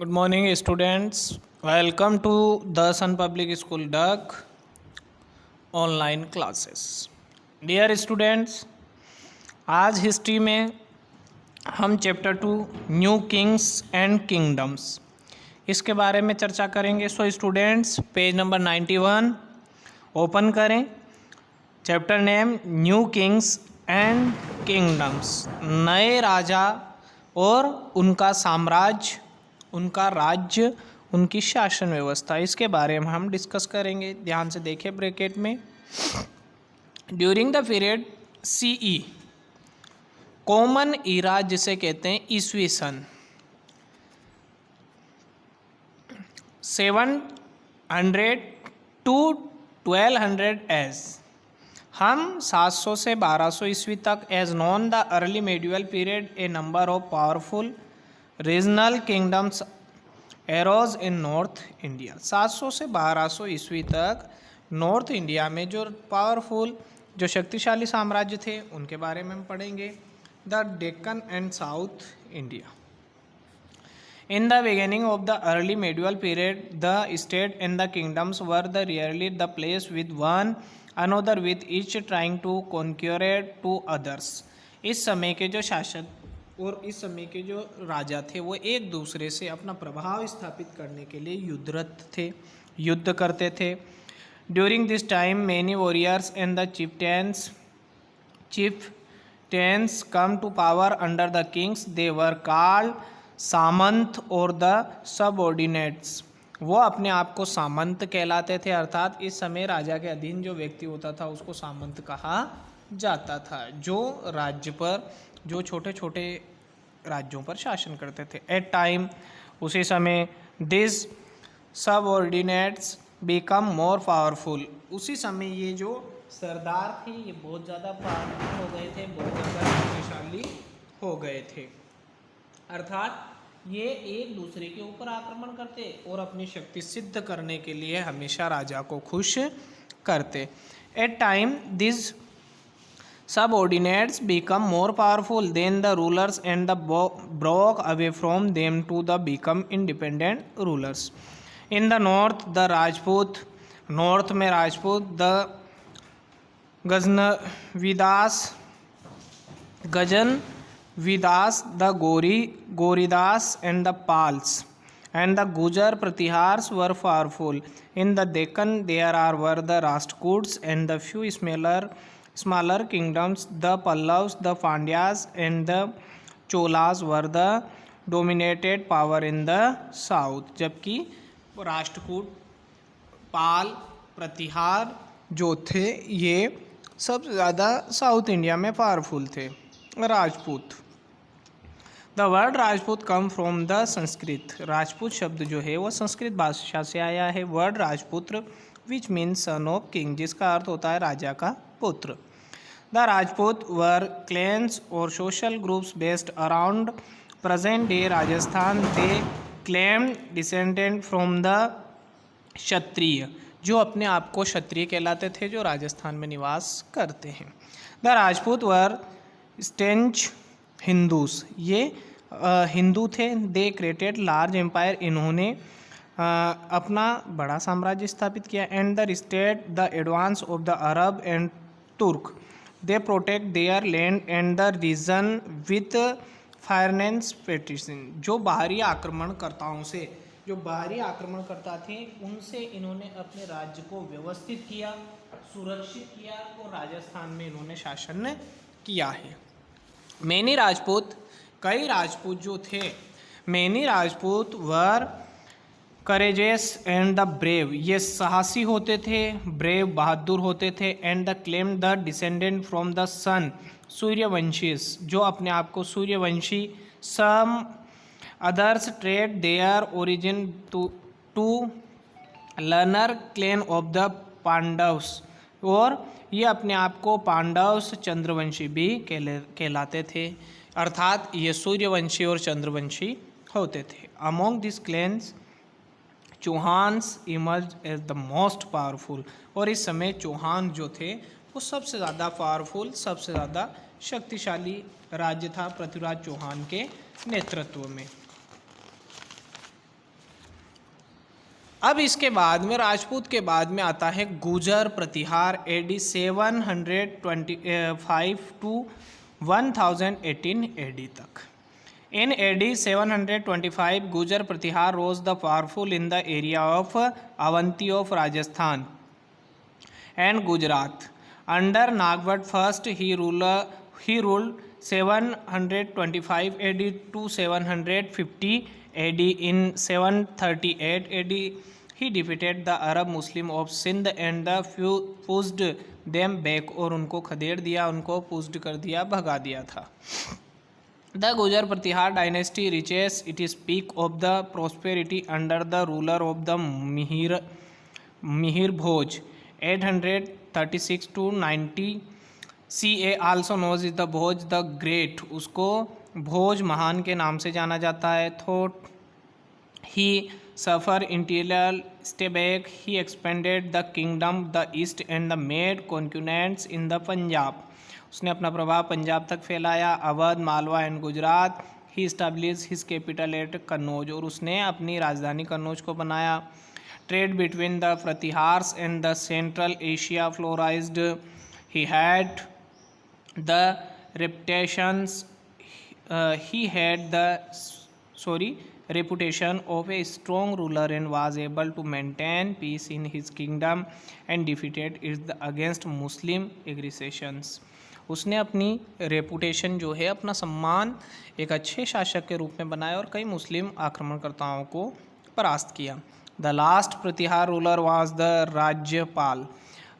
Good morning, students. Welcome to the Sun Public School Duck online classes. Dear students, आज history में हम chapter 2 new kings and kingdoms इसके बारे में चर्चा करेंगे. So students, page number 91 open करें. Chapter name new kings and kingdoms, नए राजा और उनका साम्राज्य, उनका राज्य, उनकी शासन व्यवस्था, इसके बारे में हम डिस्कस करेंगे. ध्यान से देखिए ब्रैकेट में. During the period CE, common era जिसे कहते हैं ईसवी सन 700 टू 1200 एज, हम 700 से 1200 ईस्वी तक as known the early medieval period a number of powerful regional kingdoms arose in north India. 700 से 1200 ईस्वी तक नॉर्थ इंडिया में जो पावरफुल, जो शक्तिशाली साम्राज्य थे, उनके बारे में हम पढ़ेंगे. The Deccan and south India. In the beginning of the early medieval period, the state and the kingdoms were the rarely the place with one another, with each trying to conquer to others. इस समय के जो शासक और इस समय के जो राजा थे वो एक दूसरे से अपना प्रभाव स्थापित करने के लिए युद्धरत थे, युद्ध करते थे. During this time many warriors and the chieftains come to power under the kings. They were called सामंत और द सबऑर्डिनेट्स. वो अपने आप को सामंत कहलाते थे, अर्थात इस समय राजा के अधीन जो व्यक्ति होता था उसको सामंत कहा जाता था, जो राज्य पर, जो छोटे छोटे राज्यों पर शासन करते थे. एट टाइम, उसी समय, this subordinates become more powerful. उसी समय ये जो सरदार थे ये बहुत ज़्यादा पावरफुल हो गए थे, बहुत ज़्यादा शक्तिशाली हो गए थे. अर्थात ये एक दूसरे के ऊपर आक्रमण करते और अपनी शक्ति सिद्ध करने के लिए हमेशा राजा को खुश करते. At time this subordinates become more powerful than the rulers and the broke away from them to the become independent rulers. In the north, the Rajput, north में Rajput, the Ghaznavidas, the Goridas and the Pals and the Gujar Pratihars were powerful. In the Deccan, there were the Rashtrakuts and the few smaller kingdoms. The Pallavas, the Pandyas and the Cholas were the dominated power in the south. जबकि राष्ट्रकूट, पाल, प्रतिहार जो थे ये सबसे ज़्यादा south India में powerful थे. Rajput. The word Rajput come from the Sanskrit. Rajput शब्द जो है वो संस्कृत भाषा से आया है. Word rajputra which means son of king, जिसका अर्थ होता है राजा का पुत्र. द राजपूत वर क्लैन्स और social groups based around present day Rajasthan. They claim descendant from the Kshatriya, जो अपने आप को क्षत्रिय कहलाते थे, जो राजस्थान में निवास करते हैं. The Rajput were stench Hindus, ये हिंदू थे. दे क्रिएटेड लार्ज एम्पायर, इन्होंने अपना बड़ा साम्राज्य स्थापित किया. And the resisted the advance of the Arab and Turk. They protect their land and the region with fierceness petition. जो बाहरी आक्रमणकर्ताओं से, जो बाहरी आक्रमणकर्ता थे उनसे इन्होंने अपने राज्य को व्यवस्थित किया, सुरक्षित किया और राजस्थान में इन्होंने शासन किया है. मैनी राजपूत, कई राजपूत जो थे, many Rajput were courageous and the brave, ये साहसी होते थे, ब्रेव बहादुर होते थे. And the claim the descendant from the sun Suryavanshis, जो अपने आप को Suryavanshi. Some others trade their origin to lunar clan of the Pandavas, और ये अपने आप को पांडव्स चंद्रवंशी भी कहलाते थे, अर्थात ये सूर्यवंशी और चंद्रवंशी होते थे. Among this clans Chauhans emerge as the most powerful, और इस समय चौहान जो थे वो सबसे ज़्यादा पावरफुल, सबसे ज़्यादा शक्तिशाली राज्य था पृथ्वीराज चौहान के नेतृत्व में. अब इसके बाद में राजपूत के बाद में आता है गुजर प्रतिहार AD 725 टू 1018 AD तक। In AD 725, Gujar Pratihar rose the powerful in the area of Avanti of Rajasthan and Gujarat. Under Nagvat first, he ruled 725 AD to 750 AD. In 738 AD, he defeated the Arab Muslim of Sindh and pushed them back, और उनको खदेड़ दिया, उनको pushed कर दिया, भगा दिया था। The Gujar Pratihar dynasty reaches its peak of the prosperity under the ruler of the Mihir Bhoj 836 to 90 CA, also known as the Bhoj the Great। उसको भोज महान के नाम से जाना जाता है। Thought he suffered interior step back, he expanded the kingdom the east and the made concurrents in the Punjab। उसने अपना प्रभाव पंजाब तक फैलाया, Awadh, Malwa and Gujarat. He establish his capital at Kannauj, और उसने अपनी राजधानी कन्नौज को बनाया। Trade between the Pratiharas and the central Asia flourished. He had the reputation of a strong ruler and was able to maintain peace in his kingdom and defeated it against Muslim aggressions। उसने अपनी reputation जो है, अपना सम्मान एक अच्छे शासक के रूप में बनाया और कई मुस्लिम आक्रमणकर्ताओं को परास्त किया। The last Pratihara ruler was the Rajyapala.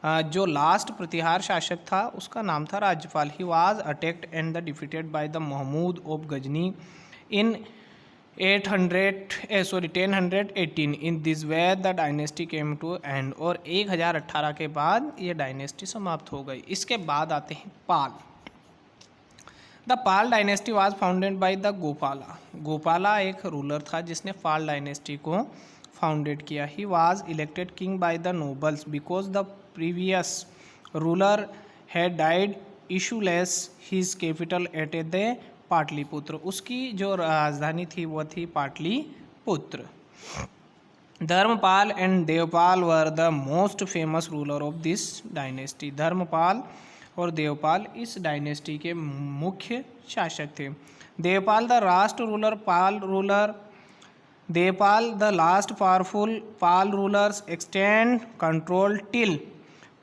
जो लास्ट प्रतिहार शासक था उसका नाम था Rajyapala. He was attacked and the defeated by the Mahmud of Ghazni in 1018। In this way the dynasty came to end, और 1018 के बाद ये डायनेस्टी समाप्त हो गई। इसके बाद आते हैं Pala. The Pala dynasty was founded by the Gopala. Gopala एक रूलर था जिसने पाल डायनेस्टी को फाउंडेड किया। He was elected king by the nobles because the previous ruler had died issueless. His capital at the Pataliputra. उसकी जो राजधानी थी वो थी Pataliputra. Dharmapala and Devapala were the most famous ruler of this dynasty. Dharmapala और देवपाल इस डायनेस्टी के मुख्य शासक थे। Devpal the last ruler, Pal ruler. Devpal the last powerful Pal rulers extend control till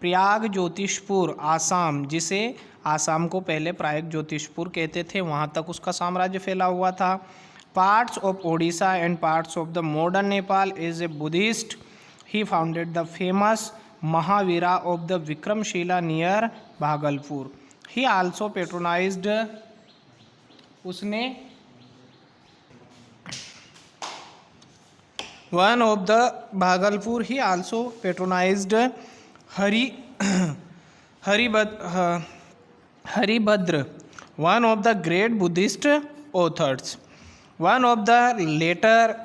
Prayag Jyotishpur Assam, जिसे आसाम को पहले प्रयाग ज्योतिषपुर कहते थे, वहाँ तक उसका साम्राज्य फैला हुआ था। Parts of Odisha and parts of the modern Nepal as a Buddhist. He founded the famous Mahavira of the Vikramshila near Bhagalpur. He also patronised, उसने one of the Bhagalpur. He also patronised Haribhadra, one of the great Buddhist authors. One of the later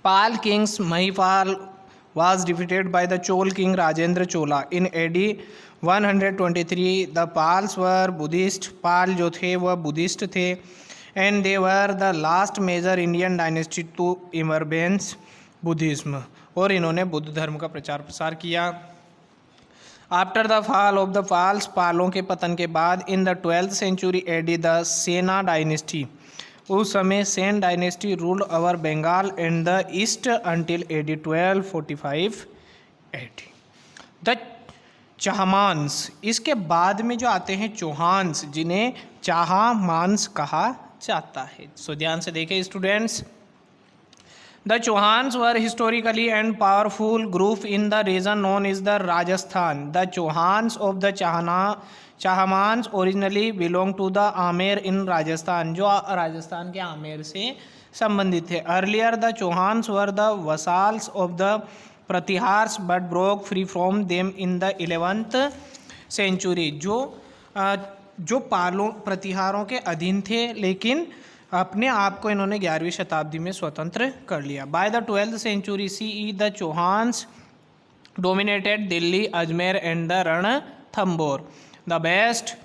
Pal kings, Mahipal, was defeated by the Chol king Rajendra Chola in AD 123. The Pals were Buddhist. Pal जो थे वह Buddhist थे, and they were the last major Indian dynasty to embrace Buddhism, और इन्होंने बुद्ध धर्म का प्रचार प्रसार किया। After the fall of the Palas, पालों के पतन के बाद, in the 12th century AD the Sena dynasty, उस समय Sen dynasty ruled over Bengal and the east until AD 1245 AD। The Chahamanas, इसके बाद में जो आते हैं चौहान्स, जिन्हें चाहमान्स कहा जाता है। सो ध्यान से देखें students. The Chauhans were historically and powerful group in the region known as the Rajasthan. The Chauhans of the Chahmans originally belonged to the Amer in Rajasthan, जो राजस्थान के आमेर से संबंधित थे। Earlier the Chauhans were the vassals of the Pratihars but broke free from them in the 11th century. जो पालों प्रतिहारों के अधीन थे, लेकिन अपने आप को इन्होंने 11वीं शताब्दी में स्वतंत्र कर लिया। By the 12th century CE the Chauhans dominated Delhi, Ajmer and the Ranthambore. The best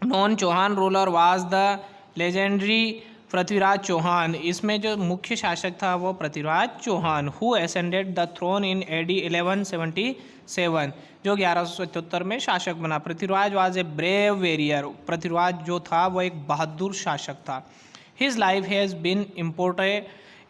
known Chauhan ruler was the legendary Prithviraj Chauhan, इसमें जो मुख्य शासक था वो Prithviraj Chauhan. Who ascended the throne in AD 1177, जो 1177 में शासक बना। Prithviraj was a brave warrior, Prithviraj जो था वो एक बहादुर शासक था। His life has been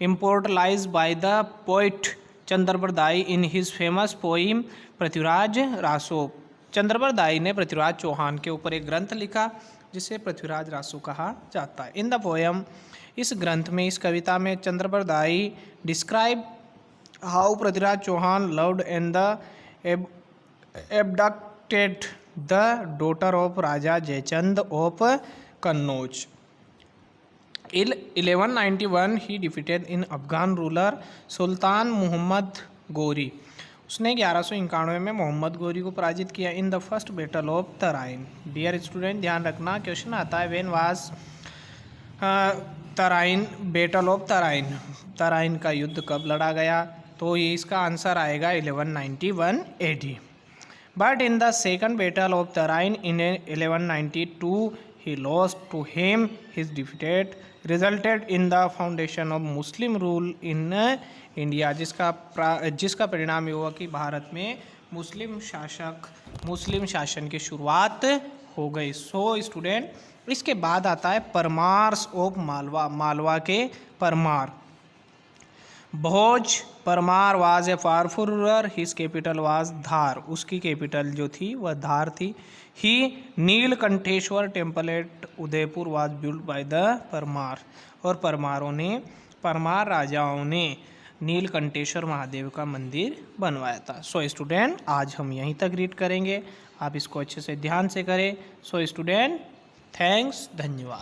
immortalised by the poet Chandbardai in his famous poem Prithviraj Raso. Chand Bardai ने पृथ्वीराज चौहान के ऊपर एक ग्रंथ लिखा जिसे पृथ्वीराज रासो कहा जाता है। इन द पोएम, इस ग्रंथ में, इस कविता में Chandbardai describe how Prithviraj Chauhan loved and the abducted the daughter of Raja Jaichand of Kannauj. In 1191 he defeated in Afghan ruler sultan Mohammad Ghori. उसने 1191 में मोहम्मद गोरी को पराजित किया। In the first battle of Tarain. Dear student, ध्यान रखना, क्वेश्चन आता है when was Tarain, battle of Tarain, Tarain का युद्ध कब लड़ा गया? तो ये इसका आंसर आएगा 1191 AD। But in the second battle of Tarain in 1192 he lost to him. His defeat resulted in the foundation of Muslim rule in India, जिसका परिणाम ये हुआ कि भारत में मुस्लिम शासन की शुरुआत हो गई। सो स्टूडेंट, इसके बाद आता है परमार्स ऑफ मालवा, मालवा के Paramara. Bhoja Paramara was a powerful ruler, his capital was Dhar, उसकी कैपिटल जो थी वह धार थी। He Neelkantheshwar temple at Udaipur was built by the Paramara, और परमार राजाओं ने नीलकंठेश्वर महादेव का मंदिर बनवाया था। सो स्टूडेंट, आज हम यहीं तक रीड करेंगे, आप इसको अच्छे से ध्यान से करें। सो स्टूडेंट, थैंक्स, धन्यवाद।